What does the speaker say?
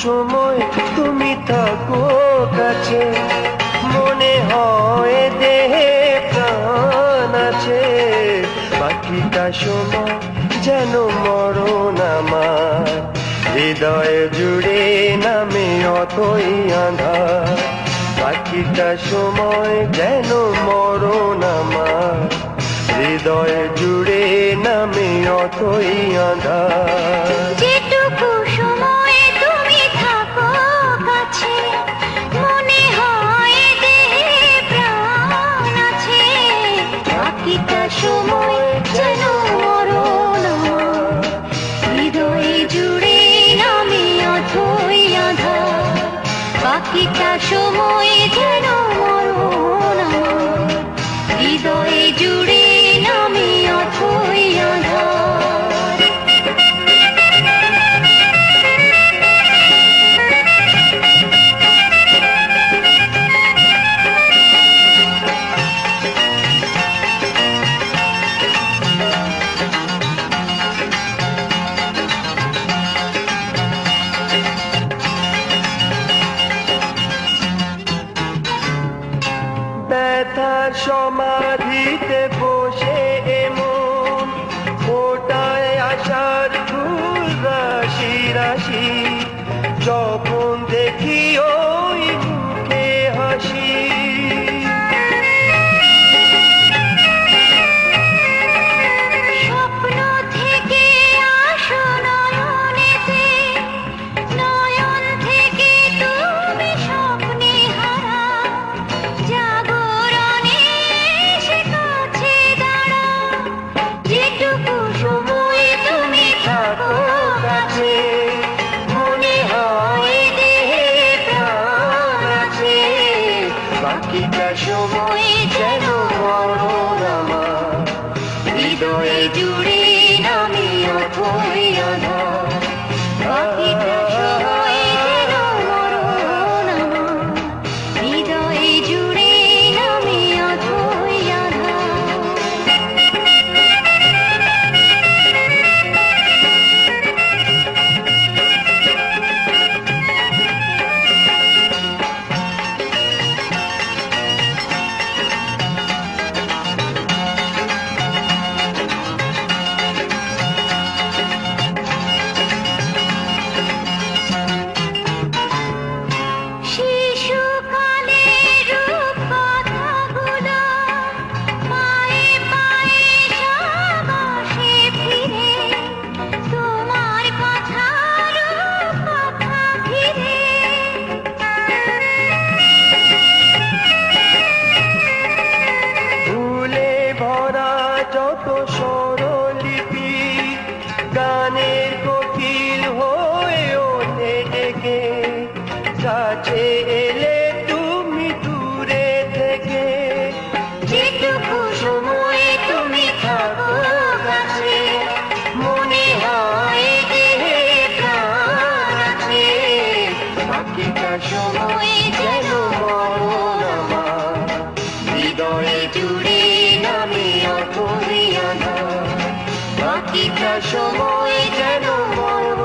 সময় তুমি থাকো কাছে, মনে হয় দেহে প্রাণ আছে। বাকিটা সময় যেন মরণ আমার, হৃদয় জুড়ে নামে অথই আঁধার। বাকিটা সময় যেন মরণ আমার, হৃদয় জুড়ে নামে অথই আঁধার। যেটুকু সময় তুমি থাকো কাছে, মনে হয় দেহে প্রাণ আছে। বাকিটা সময় যেন মরণ আমার, হৃদয়ে জুড়ে নামে অথই আঁধার। বাকিটা সময় যেন মরণ আমার, হৃদয়ে জুড়ে নামে অথই আঁধার। ব্যথার সমাধিতে বসে এমন ফোটায় আশার ফুল রাশি রাশি। যখন দেখি ওই মুখে হাসি, স্বপ্ন থেকে আসো নয়নেতে, নয়ন থেকে তুমি স্বপ্নে হারা। জাগরণে এসে কাছে দাঁড়াও, যেটুকু সময় তুমি থাকো কাছে, মনে হয় দেহে প্রাণ আছে। বাকিটা সময় যেন মরণ আমার, হৃদয়ে জুড়ে নামে অথই আঁধার। বাকিটা সময় যেন মরণ আমার, হৃদয়ে জুড়ে নামে অথই আঁধার। শিশুকালের রূপকথাগুলো পায়ে পায়ে সব আসে ফিরে, তোমার কথা রূপকথা ঘিরে। ভুলে ভরা যত স্বরলিপি, গানের কোকিল হয়ে ওঠে ডেকে। কাছে এলে তুমি দূরে থেকে, যেটুকু সময় তুমি থাকো কাছে, মনে হয় দেহে প্রাণ আছে। বাকিটা সময় যেন মরণ আমার, হৃদয়ে জুড়ে নামে অথই আঁধার। বাকিটা সময় যেন মরণ